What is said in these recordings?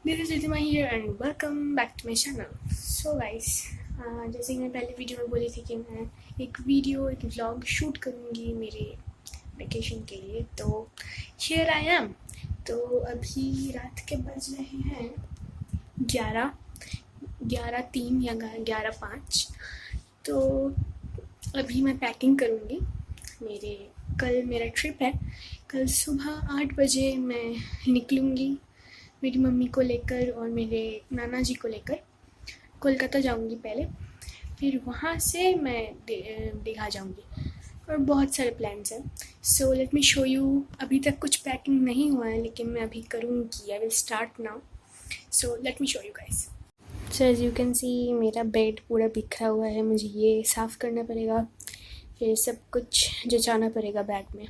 This is Riddhima here and welcome back to my channel. So guys, जैसे कि मैं पहले वीडियो में बोली थी कि मैं एक व्लॉग शूट करूँगी मेरे वेकेशन के लिए, तो हियर आई एम। तो अभी रात के बज रहे हैं 11:03 या 11:05। तो अभी मैं पैकिंग करूँगी। कल मेरा ट्रिप है। कल सुबह 8 बजे मैं निकलूँगी मेरी मम्मी को लेकर और मेरे नाना जी को लेकर। कोलकाता जाऊंगी पहले, फिर वहाँ से मैं दीघा जाऊंगी और बहुत सारे प्लान्स हैं। सो लेट मी शो यू। अभी तक कुछ पैकिंग नहीं हुआ है, लेकिन मैं अभी करूँगी। I will start now. So let me show you guys. So as you can see मेरा बेड पूरा बिखरा हुआ है। मुझे ये साफ़ करना पड़ेगा, फिर सब कुछ जचाना पड़ेगा बैग में।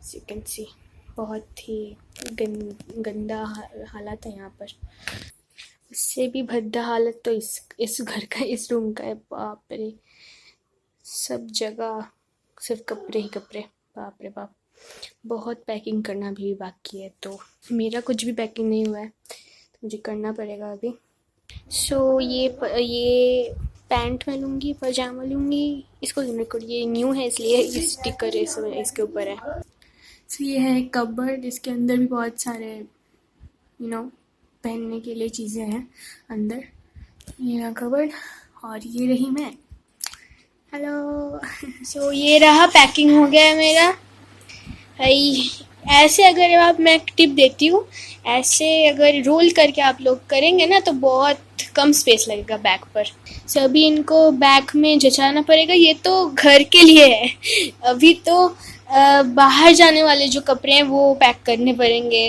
सो यू कैन सी बहुत ही गंदा हालत है यहाँ पर। उससे भी भद्दा हालत तो इस घर का, इस रूम का है। बाप रे, सब जगह सिर्फ कपड़े ही कपड़े। बाप रे बाप, बहुत पैकिंग करना भी बाकी है। तो मेरा कुछ भी पैकिंग नहीं हुआ है, तो मुझे करना पड़ेगा अभी। सो ये पैंट मैं लूँगी, पजामा लूँगी। इसको ये न्यू है इसलिए ये स्टिकर इसके ऊपर है। सो ये है एक कबर्ड, इसके अंदर भी बहुत सारे पहनने के लिए चीज़ें हैं अंदर। ये रहा कबर्ड और ये रही मैं। हेलो। सो ये रहा, पैकिंग हो गया है मेरा भाई। ऐसे अगर मैं एक टिप देती हूँ, ऐसे अगर रोल करके आप लोग करेंगे ना तो बहुत कम स्पेस लगेगा बैग पर। सो अभी इनको बैग में जचाना पड़ेगा। ये तो घर के लिए है, अभी तो बाहर जाने वाले जो कपड़े हैं वो पैक करने पड़ेंगे।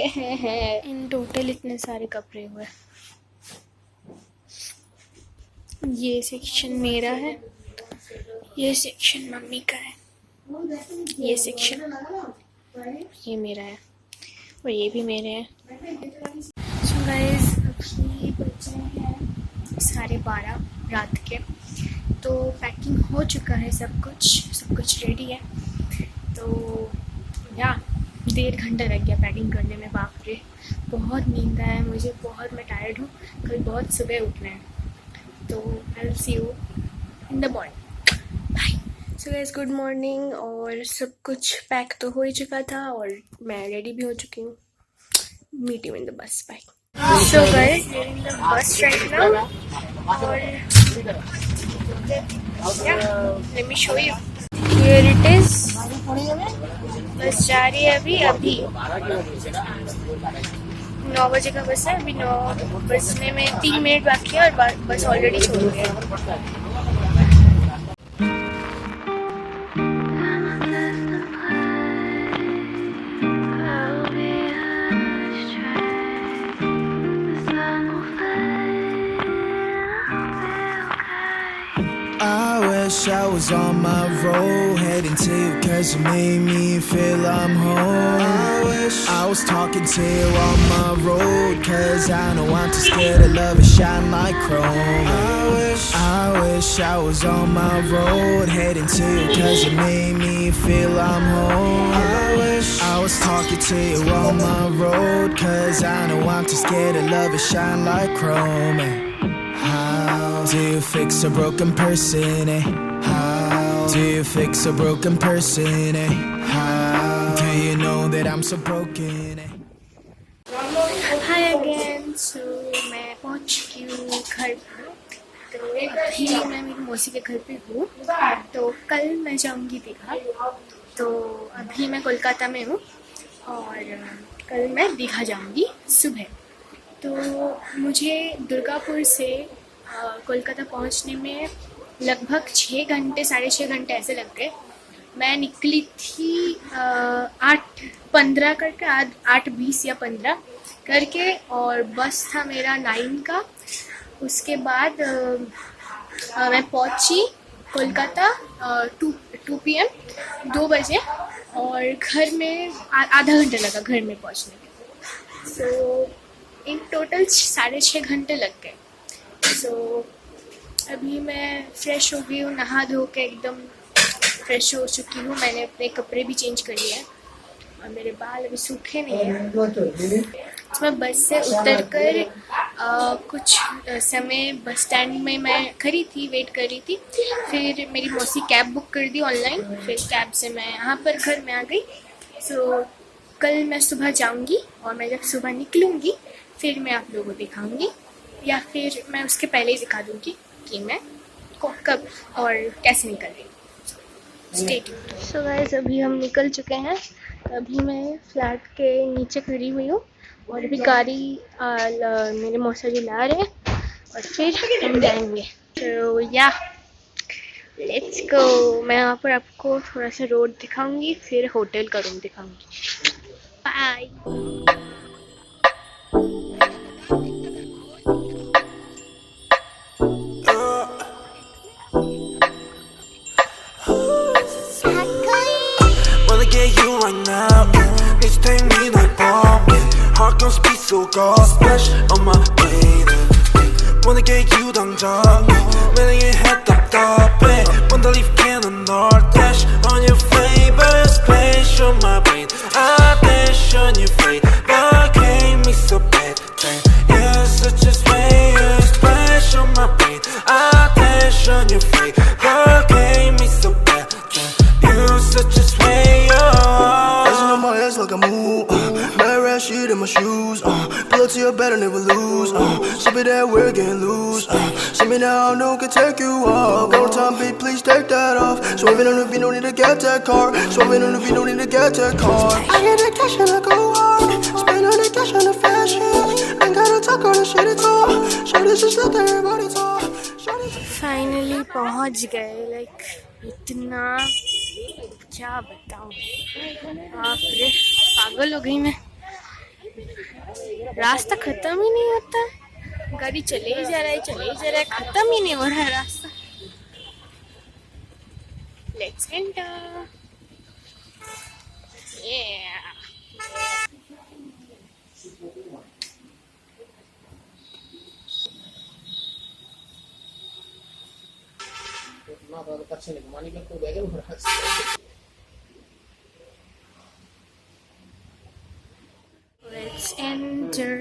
इन टोटल इतने सारे कपड़े हुए। ये सेक्शन मेरा है, ये सेक्शन मम्मी का है, ये सेक्शन ये मेरा है और ये भी मेरे हैं। सो गाइस, अभी बज रहे हैं 12:30 रात के। तो पैकिंग हो चुका है, सब कुछ रेडी है। तो या 1.5 घंटा लग गया पैकिंग करने में। बाप रे, बहुत नींद आया है मुझे, बहुत मैं टायर्ड हूँ। कल बहुत सुबह उठना है, तो I will see you in the morning. Bye. So guys, good morning. और सब कुछ पैक तो हो ही चुका था और मैं रेडी भी हो चुकी हूँ। Meet you in the bus. Bye. So guys, we are in the bus right now और let me show you. Here it is. Bus जा रही है अभी 9 बजे का बस है। अभी 9 बजने में 3 मिनट बाकी है और बस ऑलरेडी छोड़ गया। I wish I was on my road, heading to you cause you made me feel I'm home. I wish I was talking to you on my road, cause I know I'm too scared to love and shine like chrome. I wish I was on my road, heading to you cause you made me feel I'm home. I wish I was talking to you on my road, cause I know I'm too scared to love and shine like chrome. How do you fix a broken person, eh? How do you fix a broken person, eh? How do you know that I'm so broken, eh? Hi again. So मैं पहुंच चुकी हूँ घर पर। तो अभी मैं मेरी मौसी के घर पे हूँ। तो कल मैं जाऊँगी दीघा। तो अभी मैं कोलकाता में हूँ और कल मैं दीघा जाऊँगी सुबह। तो मुझे दुर्गापुर से कोलकाता पहुंचने में लगभग 6 घंटे 6.5 घंटे ऐसे लग गए। मैं निकली थी 8:15 करके, 8:20 या 15 करके, और बस था मेरा 9 का। उसके बाद मैं पहुंची कोलकाता 2 PM 2 बजे, और घर में आधा घंटा लगा घर में पहुंचने में। सो इन टोटल 6.5 घंटे लग गए। सो अभी मैं फ्रेश हो गई हूँ, नहा धो के एकदम फ्रेश हो चुकी हूँ। मैंने अपने कपड़े भी चेंज कर लिए हैं और मेरे बाल अभी सूखे नहीं हैं। तो मैं बस से उतर कर कुछ समय बस स्टैंड में मैं खड़ी थी, वेट कर रही थी। फिर मेरी मौसी कैब बुक कर दी ऑनलाइन, फिर कैब से मैं यहाँ पर घर में आ गई। सो कल मैं सुबह जाऊँगी और मैं जब सुबह निकलूँगी फिर मैं आप लोगों को दिखाऊँगी, या फिर मैं उसके पहले ही दिखा दूँगी कि मैं कब और कैसे निकल रही हूँ। Stay tuned. सो गाइस, अभी हम निकल चुके हैं। अभी मैं फ्लैट के नीचे खड़ी हुई हूँ और अभी गाड़ी मेरे मौसा जी ला रहे हैं और फिर हम जाएंगे। तो या लेट्स गो। मैं यहाँ पर आपको थोड़ा सा रोड दिखाऊंगी, फिर होटल का रूम दिखाऊंगी। Bye. Wanna get you right now. Need to take me to the pump. Heart gon' speed so cold. Splash on my way. Wanna get you 당장. 매일 했던 답에. Wanna leave cannon or dash on your favorite splash on my brain. Attention you fade, but came me so bad. You're such a sway, splash on my brain. Attention you fade, but came me so bad. You're such a sway. Dancing on my ass like a move. Mad rat shit in my shoes. Pull up to your bed and never lose. Sip it that we're getting loose. See me now, no one can take you off. One time, babe, please take that off. Swerving on the beat, no need to get that car. Swerving on the beat, no need to get that car. I get that cash and I go hard. Spend all that cash on the fashion. Ain't gotta talk on the shit at all. Show this just let everybody talk. Finally पहुंच गए। Like इतना क्या बताऊं, आप रे पागल हो गई मैं। रास्ता खत्म ही नहीं होता, गाड़ी चले ही जा रहा है, चले ही जा रहा है, खत्म ही नहीं हो रहा है रास्ता। Let's enter. Let's enter.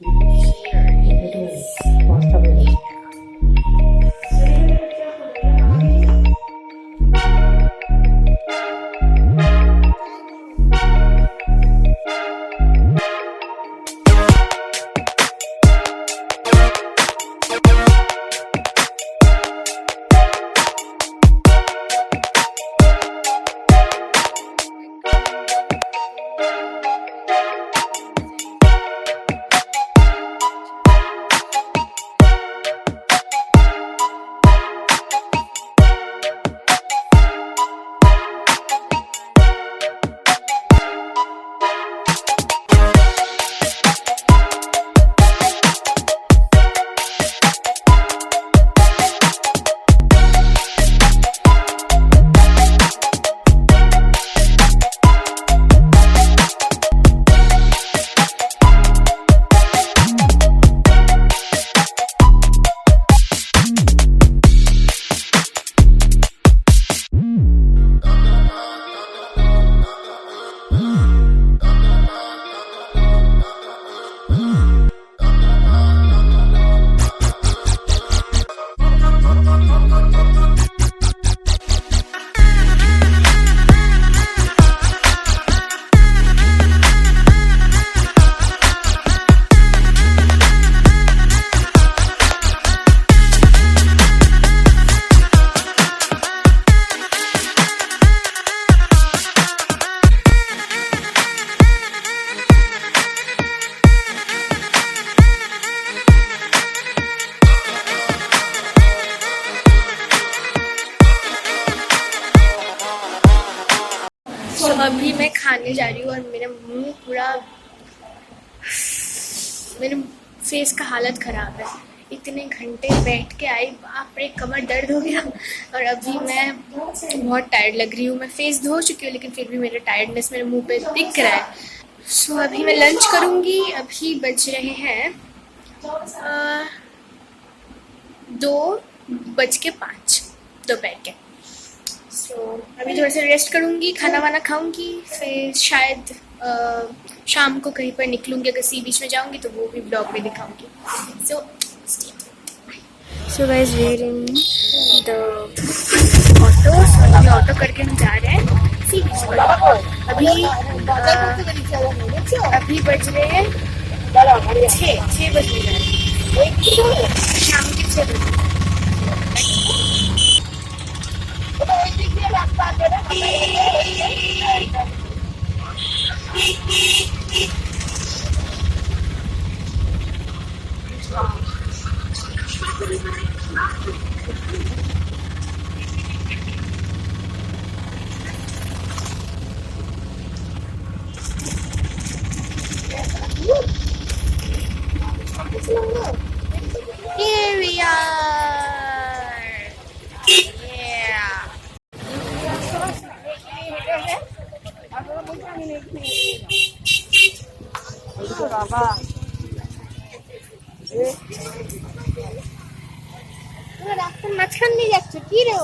Here it is. अभी मैं खाने जा रही हूँ और मेरा मुंह पूरा, मेरे फेस का हालत ख़राब है। इतने घंटे बैठ के आई, बाप रे कमर दर्द हो गया। और अभी मैं बहुत टायर्ड लग रही हूँ। मैं फेस धो चुकी हूँ लेकिन फिर भी मेरा टायर्डनेस मेरे मुंह पे दिख रहा है। सो अभी मैं लंच करूँगी। अभी बज रहे हैं 2:05 दोपहर के। सो अभी थोड़ा सा रेस्ट करूँगी, खाना वाना खाऊँगी, फिर शायद शाम को कहीं पर निकलूंगी, अगर सी बीच में जाऊंगी तो वो भी ब्लॉग में दिखाऊंगी। So guys we are in the auto. अभी ऑटो करके हम जा रहे हैं सी बीच पर। अभी बज रहे हैं 6 बजने जा रहे हैं, शाम के 6 बजे। Here we are. Yeah. রাস্তার মাঝখান দিয়ে যাচ্ছ কি রে?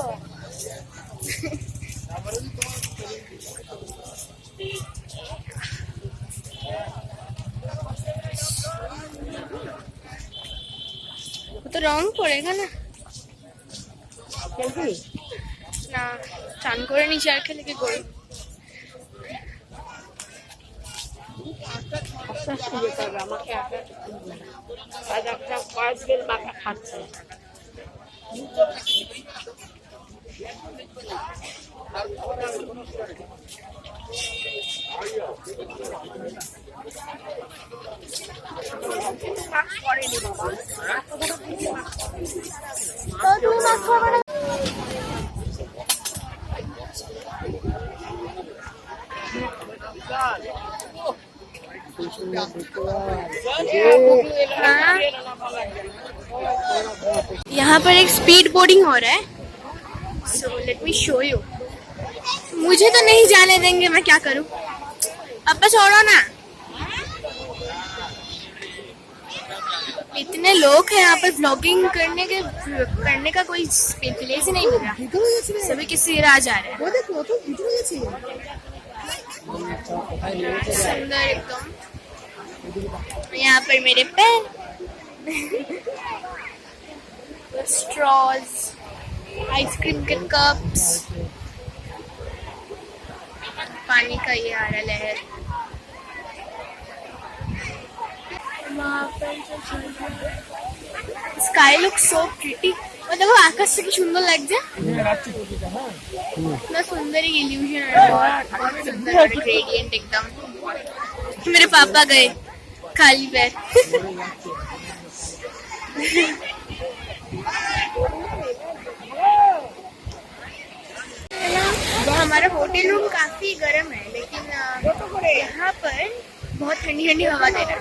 तो रंग पड़ेगा ना ना চান করে নিচে আর খেলে কি করি? यहाँ पर एक स्पीड बोर्डिंग हो रहा है, सो लेट मी शो यू। मुझे तो नहीं जाने देंगे, मैं क्या करूँ? अब बस छोड़ो ना, इतने लोग हैं यहाँ पर। व्लॉगिंग करने का कोई प्लेस ही नहीं मिल रहा, सभी किसी राह जा रहे हैं। सुंदर एकदम। यहाँ पर मेरे पैर, स्ट्रॉज, आइसक्रीम के कप्स, पानी का ये आ रहा लहर। स्काई लुक सो प्रिटी, मतलब वो आकाश से सुंदर लग जाए ना, सुंदर ही इल्यूजन है, बहुत सुंदर ग्रेडियंट एकदम। मेरे पापा गए खाली पैर। हमारा होटल रूम काफी गर्म है, लेकिन यहाँ पर बहुत ठंडी ठंडी हवा दे रहा है।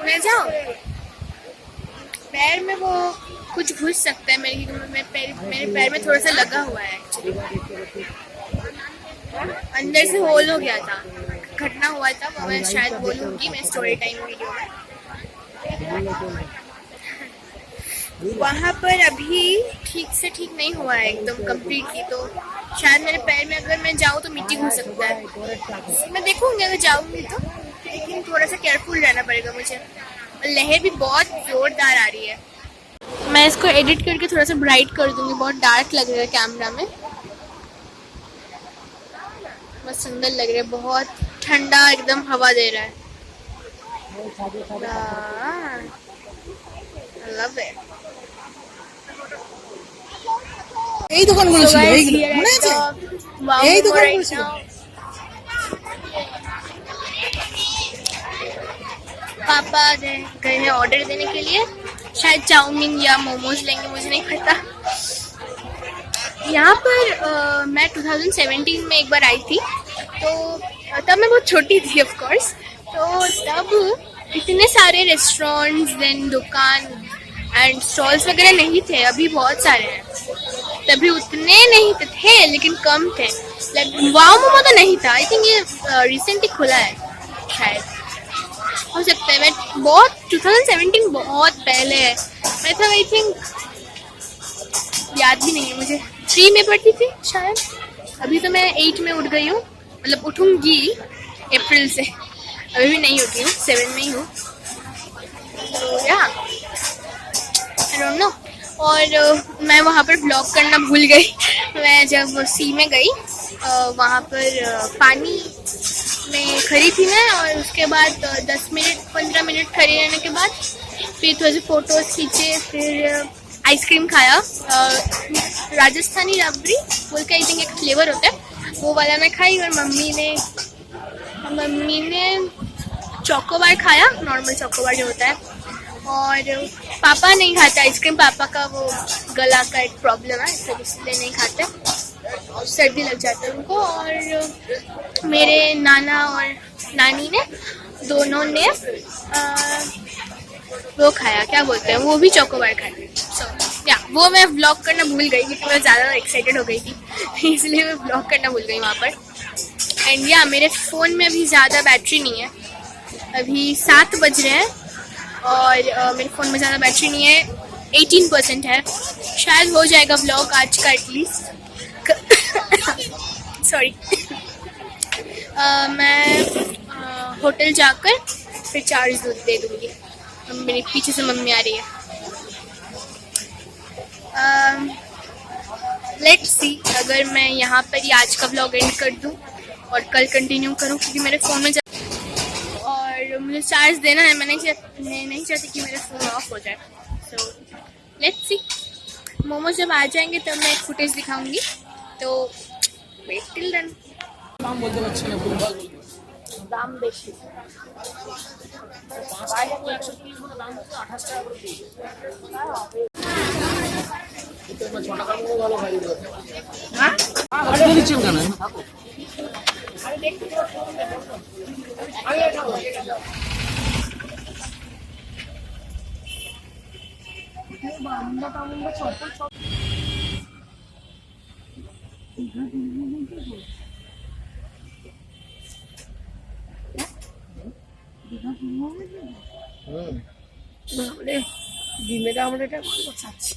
मैं जाऊँ? पैर में वो कुछ घुस सकता है मेरे पैर में थोड़ा सा लगा हुआ है एक्चुअली, अंदर से होल हो गया था, घटना हुआ था, वो मैं शायद बोलूँगी मैं स्टोरी टाइम वीडियो में। वहाँ पर अभी ठीक नहीं हुआ है एकदम कम्प्लीटली, तो शायद मेरे पैर में अगर मैं जाऊँ तो मिट्टी घुस सकता है। मैं देखूँगी अगर जाऊँगी तो, लेकिन थोड़ा सा केयरफुल रहना पड़ेगा मुझे। लहर भी बहुत जोरदार आ रही है। मैं इसको एडिट करके थोड़ा सा ब्राइट कर दूँगी, बहुत डार्क लग रहा है कैमरा में। बहुत सुंदर लग रहा है, बहुत ठंडा एकदम हवा दे रहा है। I love it. এই দোকানগুলো ছিল, এইগুলো মনে আছে? এই দোকানগুলো ছিল। पापा गए हैं ऑर्डर देने के लिए, शायद चाउमीन या मोमोज लेंगे, मुझे नहीं पता। यहाँ पर मैं 2017 में एक बार आई थी, तो तब मैं बहुत छोटी थी ऑफ कोर्स, तो तब इतने सारे रेस्टोरेंट्स देन दुकान एंड स्टॉल्स वगैरह नहीं थे। अभी बहुत सारे हैं, तभी उतने नहीं थे लेकिन कम थे। लाइक वाव मोमो तो नहीं था, आई थिंक ये रिसेंटली खुला है, शायद हो सकता है। मैं बहुत 2017 बहुत पहले है, मैं था आई थिंक याद भी नहीं है मुझे, 3 में पढ़ती थी शायद। अभी तो मैं 8 में उठ गई हूँ, मतलब उठूँगी अप्रैल से, अभी भी नहीं उठी हूँ, 7 में ही हूँ। तो या आई डोंट नो। और मैं वहाँ पर ब्लॉग करना भूल गई। मैं जब सी में गई वहाँ पर पानी में खड़ी थी मैं, और उसके बाद 10 मिनट 15 मिनट खड़े रहने के बाद फिर थोड़े से फ़ोटोज़ खींचे, फिर आइसक्रीम खाया। राजस्थानी रबड़ी बोल के आई थिंक एक फ्लेवर होता है, वो वाला मैं खाई। और मम्मी ने चोकोबार खाया, नॉर्मल चोकोबार जो होता है। और पापा नहीं खाते आइसक्रीम, पापा का वो गला का एक प्रॉब्लम है, इसलिए नहीं खाते, सर्दी लग जाता है उनको। और मेरे नाना और नानी ने दोनों ने वो खाया, क्या बोलते हैं, वो भी चोकोबार खाया। सो या वो मैं व्लॉग करना भूल गई क्योंकि मैं ज़्यादा एक्साइटेड हो गई थी, इसलिए मैं व्लॉग करना भूल गई वहाँ पर। एंड या मेरे फ़ोन में अभी ज़्यादा बैटरी नहीं है, अभी 7 बज रहे हैं और मेरे फ़ोन में ज़्यादा बैटरी नहीं है, 18% है। शायद हो जाएगा व्लॉग आज का एटलीस्ट। सॉरी। मैं होटल जाकर फिर चार्ज दे दूँगी। मेरे पीछे से मम्मी आ रही है। लेट्स सी, अगर मैं यहाँ पर ही आज का व्लॉग एंड कर दूँ और कल कंटिन्यू करूँ, क्योंकि मेरे फ़ोन में और मुझे चार्ज देना है। मैं नहीं चाहती कि मेरा फ़ोन ऑफ हो जाए। सो लेट्स सी, मोमोज जब आ जाएंगे तब मैं एक फुटेज दिखाऊंगी, तो वेट टिल देन। दाम बेशी ডিমের আমলেট চাচ্ছি।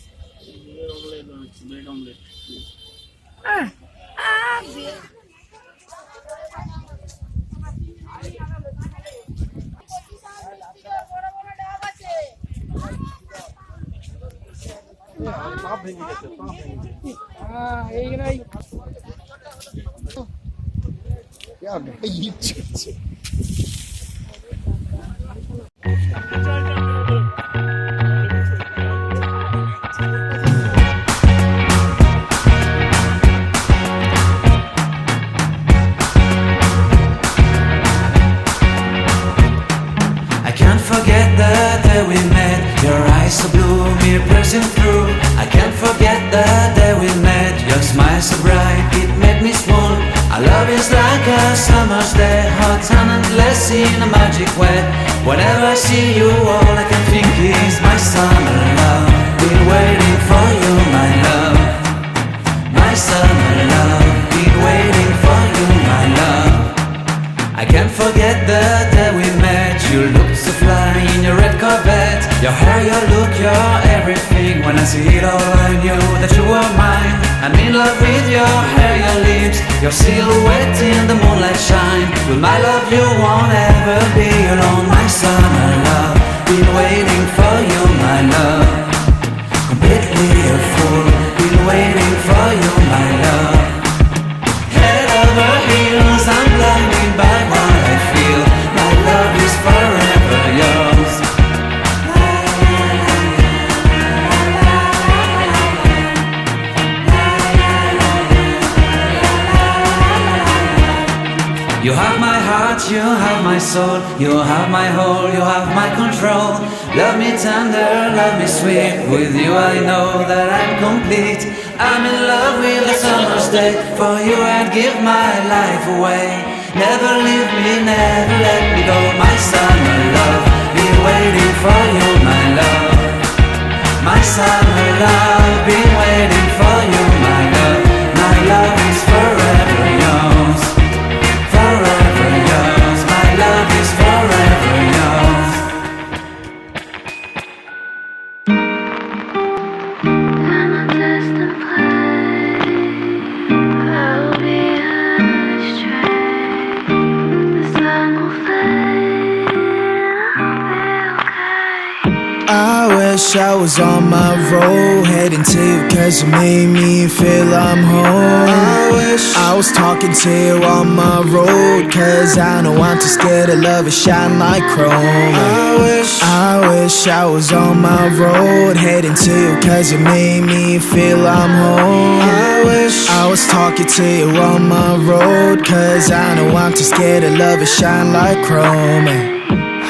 I can't forget the day we met. Your eyes so blue, me pressing through. I can't forget the day we met. Your smile so bright, it made me swoon. Our love is like a summer's day, hot and endless in a magic way. Whenever I see you, all I can think is my summer love. Been waiting for you, my love. My summer love. Been waiting for you, my love. I can't forget the day we met. You looked so fly in your red Corvette. Your hair, your look, your everything. When I see it all, I knew that you were mine. I'm in love with your hair, your lips, your silhouette in the moonlight shine. With my love, you won't ever be alone. My summer love, been waiting for you, my love. Completely a fool, been waiting for you, my love. Head over heels, I'm blinded by what I feel. My love is forever yours. You have my heart, you have my soul, you have my whole, you have my control. Love me tender, love me sweet. With you I know that I'm complete. I'm in love with the summer's day. For you I'd give my life away. Never leave me, never let me go. My summer love, been waiting for you, my love. My summer love, been waiting for you, my love. My love is forever yours. Forever yours, my love is forever yours. I'm obsessed and I wish I was on my road, heading to you cause you made me feel I'm home. I wish I was talking to you on my road, cause I know I'm too scared to love it shine like chrome. I wish I was on my road, heading to you cause you made me feel I'm home. I wish I was talking to you on my road, cause I know I'm too scared to love it shine like chrome.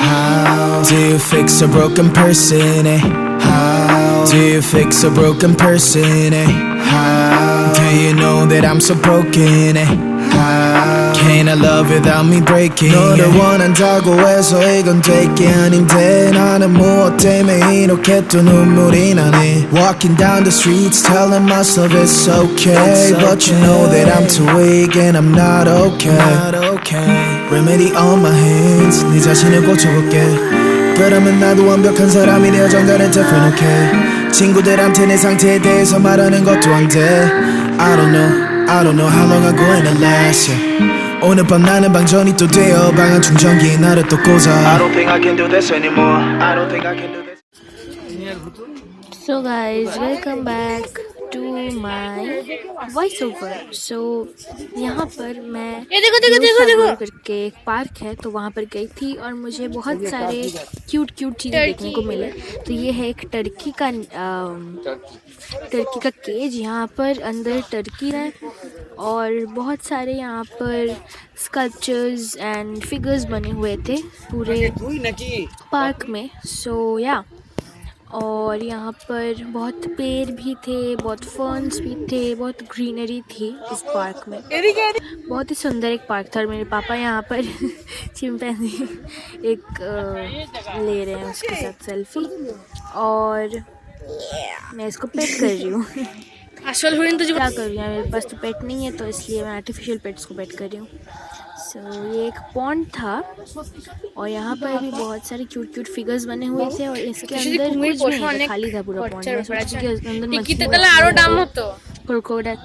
How do you fix a broken person, eh? How do you fix a broken person, eh? How do you know that I'm so broken, eh? How can I love without me breaking? 너를 원한다고 해서 이건 될 게 아닌데 나는 무엇 때문에 이렇게 또 눈물이 나네. Walking down the streets telling myself it's okay, but you know that I'm too weak and I'm not okay. Remedy on my hands, 네 자신을 고쳐볼게. 그러면 나도 완벽한 사람이 되어 정갈은 different, okay. 친구들한테 내 상태에 대해서 말하는 것도 안 돼. I don't know how long I'm going to last, yeah. 오늘 밤 나는 방전이 또 되어 방한 충전기에 나를 또 꽂아. I don't think I can do this anymore. I don't think I can do this. So guys, welcome back to my voice over. So यहाँ पर मैं देखो करके एक park है तो वहाँ पर गई थी और मुझे बहुत सारे क्यूट चीज़ें देखने को मिले। तो ये है एक टर्की का केज। यहाँ पर अंदर टर्की है और बहुत सारे यहाँ पर स्कल्पचर्स एंड फिगर्स बने हुए थे पूरे पार्क में। सो या और यहाँ पर बहुत पेड़ भी थे, बहुत फर्न्स भी थे, बहुत ग्रीनरी थी इस पार्क में। बहुत ही सुंदर एक पार्क था और मेरे पापा यहाँ पर चिंपैंजी एक ले रहे हैं उसके साथ सेल्फी और मैं इसको पेट कर रही हूँ। असल हुई तो क्या कर रही हूँ, मेरे पास तो पेट नहीं है तो इसलिए मैं आर्टिफिशियल पेट्स को पेट कर रही हूँ। सो ये एक पॉन्ड था और यहाँ पर भी बहुत सारे क्यूट फिगर्स बने हुए थे और इसके अंदर कुछ नहीं था, खाली था पूरा पॉन्ड। मैं सोची कि अंदर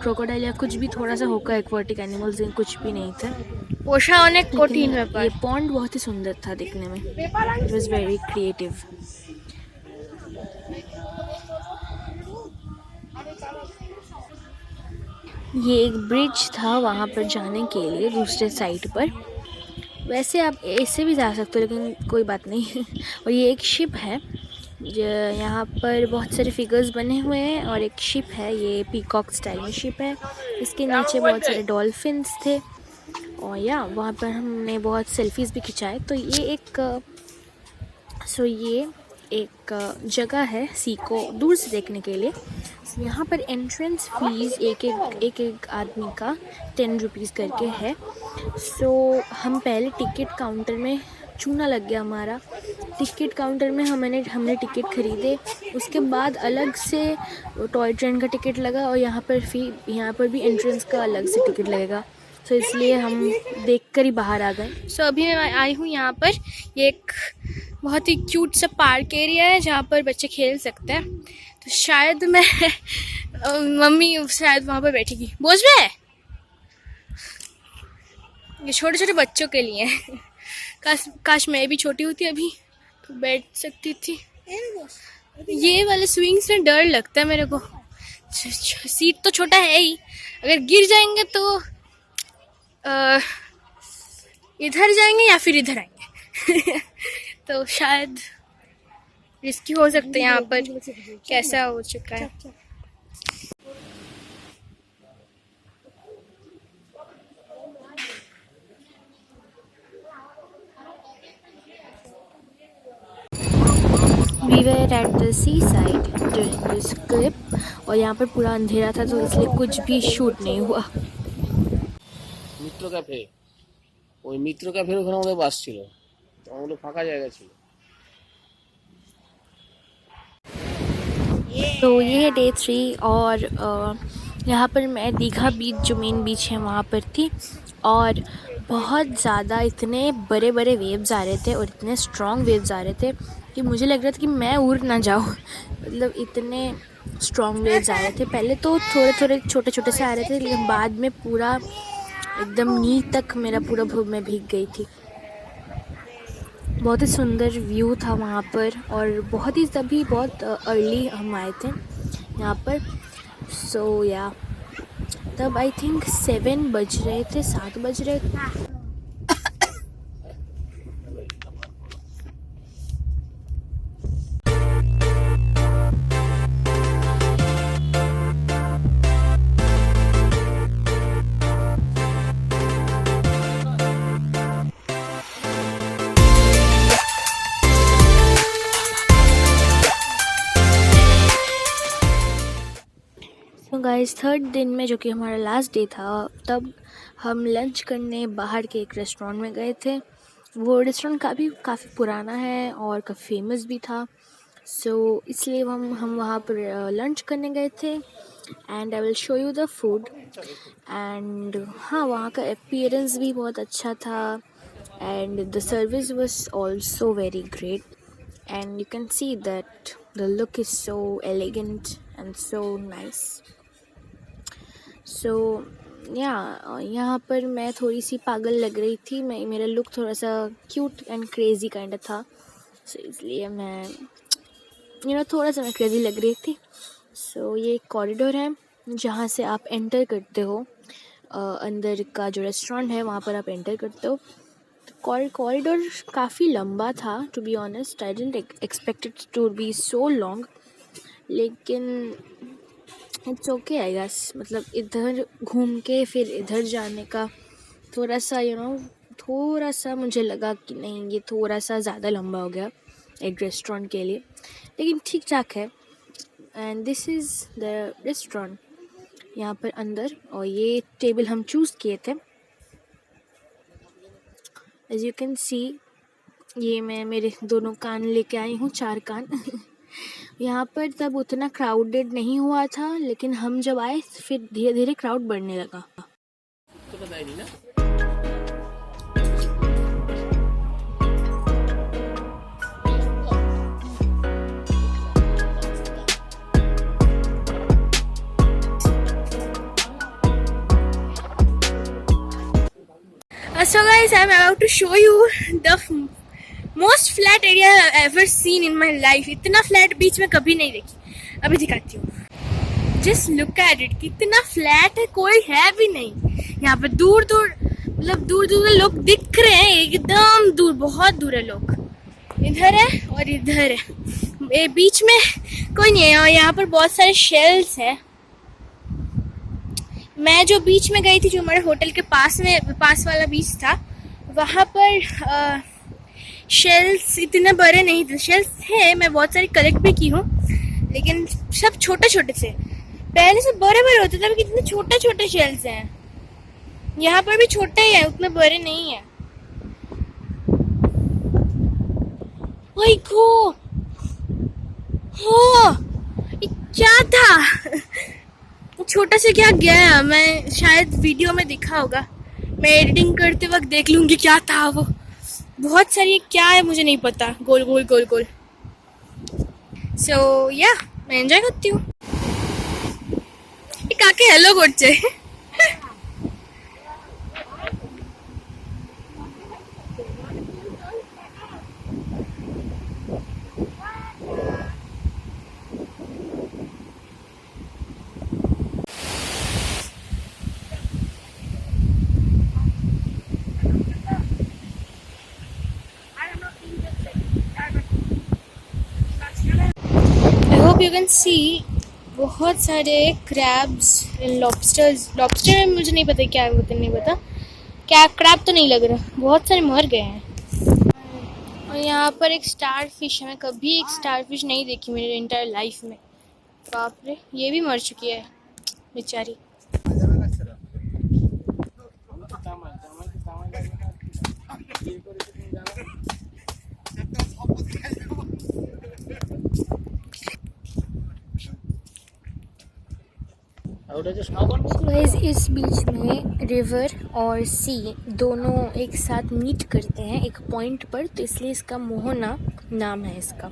क्रोकोडाइल या कुछ भी थोड़ा सा होगा एक्वाटिक एनिमल्स, कुछ भी नहीं था। ये पॉन्ड बहुत ही सुंदर था दिखने में। It was very creative. ये एक ब्रिज था वहाँ पर जाने के लिए दूसरे साइड पर। वैसे आप ऐसे भी जा सकते हो लेकिन कोई बात नहीं। और ये एक शिप है, यहाँ पर बहुत सारे फिगर्स बने हुए हैं और एक शिप है, ये पीकॉक स्टाइल में शिप है। इसके नीचे बहुत सारे डॉल्फिन्स थे और या वहाँ पर हमने बहुत सेल्फीज़ भी खिंचाए। तो ये एक जगह है सी को दूर से देखने के लिए। यहाँ पर एंट्रेंस फीस एक आदमी का 10 रुपीज़ करके है। सो हम पहले टिकट काउंटर में चूना लग गया हमारा। टिकट काउंटर में हमने टिकट ख़रीदे, उसके बाद अलग से टॉय ट्रेन का टिकट लगा और यहाँ पर भी एंट्रेंस का अलग से टिकट लगेगा। सो इसलिए हम देखकर ही बाहर आ गए। सो अभी मैं आई हूँ यहाँ पर। ये एक बहुत ही क्यूट सा पार्क एरिया है जहाँ पर बच्चे खेल सकते हैं। तो शायद मम्मी शायद वहाँ पर बैठेगी। बोझ में ये छोटे बच्चों के लिए है। काश मैं भी छोटी होती अभी तो बैठ सकती थी। ये वाले स्विंग्स में डर लगता है मेरे को। सीट तो छोटा है ही, अगर गिर जाएंगे तो इधर जाएंगे या फिर इधर आएंगे। तो शायद रिस्की हो सकता है। यहाँ पर कैसा हो चुका है। We were at the seaside during this clip और यहाँ पर पूरा अंधेरा था तो इसलिए कुछ भी शूट नहीं हुआ। মিত্র ক্যাফে, ওই মিত্র ক্যাফের ওখানে আমাদের বাস ছিল, তো আমাদের ফাঁকা জায়গা ছিল। तो ये है डे 3 और यहाँ पर मैं दीघा बीच जो मेन बीच है वहाँ पर थी और बहुत ज़्यादा इतने बड़े वेव्स आ रहे थे और इतने स्ट्रॉन्ग वेव्स आ रहे थे कि मुझे लग रहा था कि मैं उड़ ना जाऊँ। मतलब इतने स्ट्रॉन्ग वेव्स आ रहे थे। पहले तो थोड़े छोटे से आ रहे थे लेकिन बाद में पूरा एकदम नी तक मेरा पूरा मैं भीग गई थी। बहुत ही सुंदर व्यू था वहाँ पर, और बहुत ही तभी बहुत अर्ली हम आए थे यहाँ पर। सो या तब आई थिंक 7 बज रहे थे, 7 बज रहे थे। तो गाइस, थर्ड दिन में, जो कि हमारा लास्ट डे था, तब हम लंच करने बाहर के एक रेस्टोरेंट में गए थे। वो रेस्टोरेंट काफ़ी पुराना है और काफ़ी फेमस भी था। सो इसलिए हम वहाँ पर लंच करने गए थे। And I will show you the food. And हाँ, वहाँ का अपीयरेंस भी बहुत अच्छा था, and the service was also very great, and you can see that the look is so elegant and so nice. So यहाँ पर मैं थोड़ी सी पागल लग रही थी। मेरा लुक थोड़ा सा क्यूट एंड क्रेज़ी काइंड था। सो इसलिए मैं थोड़ा सा मैं क्रेज़ी लग रही थी। सो ये एक कॉरिडोर है जहाँ से आप एंटर करते हो। अंदर का जो रेस्टोरेंट है वहाँ पर आप एंटर करते हो। कॉरिडोर काफ़ी लंबा था, to be honest. I didn't expect it to be so long, लेकिन इट्स ओके आई गेस। मतलब इधर घूम के फिर इधर जाने का थोड़ा सा थोड़ा सा मुझे लगा कि नहीं, ये थोड़ा सा ज़्यादा लंबा हो गया एक रेस्टोरेंट के लिए, लेकिन ठीक ठाक है। And this is the restaurant यहाँ पर अंदर। और ये टेबल हम चूज़ किए थे। एज यू कैन सी, ये मैं मेरे दोनों कान लेके आई हूँ, 4 कान। यहाँ पर तब उतना क्राउडेड नहीं हुआ था, लेकिन हम जब आए फिर धीरे धीरे क्राउड बढ़ने लगा। तो बताई नहीं ना। So guys, I'm about to show you the most flat area I've ever seen in my life. इतना फ्लैट बीच में कभी नहीं देखी। अभी दिखाती हूँ। Just look at it, कितना फ्लैट है, कोई है भी नहीं। यहाँ पर दूर दूर लोग दिख रहे हैं, एकदम दूर, बहुत दूर है लोग। इधर है और इधर है, बीच में कोई नहीं है। और यहाँ पर बहुत सारे शेल्स है। मैं जो बीच में गई थी, जो हमारे होटल के पास वाला बीच था, वहाँ पर शेल्स इतने बड़े नहीं थे। शेल्स थे, मैं बहुत सारे कलेक्ट भी की हूँ, लेकिन सब छोटे छोटे से। पहले से बड़े बड़े होते थे, अभी कितने छोटे छोटे शेल्स हैं। यहाँ पर भी छोटे ही हैं, उतने बड़े नहीं है। ये क्या था? छोटा से क्या गया, मैं शायद वीडियो में दिखा होगा। मैं एडिटिंग करते वक्त देख लूंगी क्या था वो। बहुत सारी क्या है मुझे नहीं पता, गोल गोल गोल गोल। सो या मैं एंजॉय करती हूँ। काके हेलो করছে। You can see बहुत सारे क्रैब्स, लॉबस्टर मुझे नहीं पता क्या होता, नहीं पता क्या। क्रैब तो नहीं लग रहा, बहुत सारे मर गए हैं। और यहाँ पर एक स्टार फिश है। मैं कभी एक स्टार फिश नहीं देखी मेरे इंटायर लाइफ में। बाप रे, ये भी मर चुकी है बेचारी। गाइस, इस बीच में रिवर और सी दोनों एक साथ मीट करते हैं एक पॉइंट पर, तो इसलिए इसका मोहना नाम है इसका।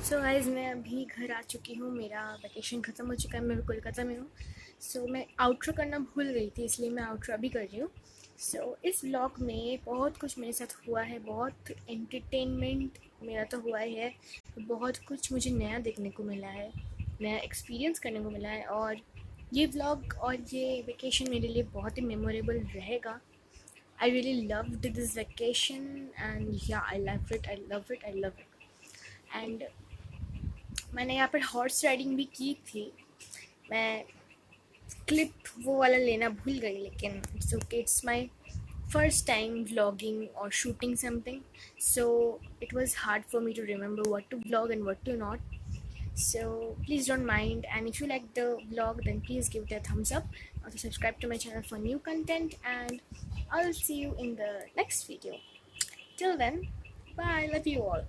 सो गाइस मैं अभी घर आ चुकी हूँ. मेरा वैकेशन ख़त्म हो चुका है. मैं कोलकाता में हूँ. सो मैं आउट्रो करना भूल गई थी, इसलिए मैं आउट्रो अभी कर रही हूँ. सो इस व्लॉग में बहुत कुछ मेरे साथ हुआ है. बहुत एंटरटेनमेंट मेरा तो हुआ ही है. बहुत कुछ मुझे नया देखने को मिला है, नया एक्सपीरियंस करने को मिला है. और ये व्लॉग और ये वेकेशन मेरे लिए बहुत ही मेमोरेबल रहेगा. I really loved this vacation and yeah, I love it. And मैंने यहाँ पर हॉर्स राइडिंग भी की थी. मैं क्लिप वो वाला लेना भूल गई, लेकिन it's okay. It's my first time vlogging और shooting something, so it was hard for me to remember what to vlog and what to not. So please don't mind, and if you like the vlog then please give it a thumbs up. Also subscribe to my channel for new content, and I'll see you in the next video. Till then, bye, love you all.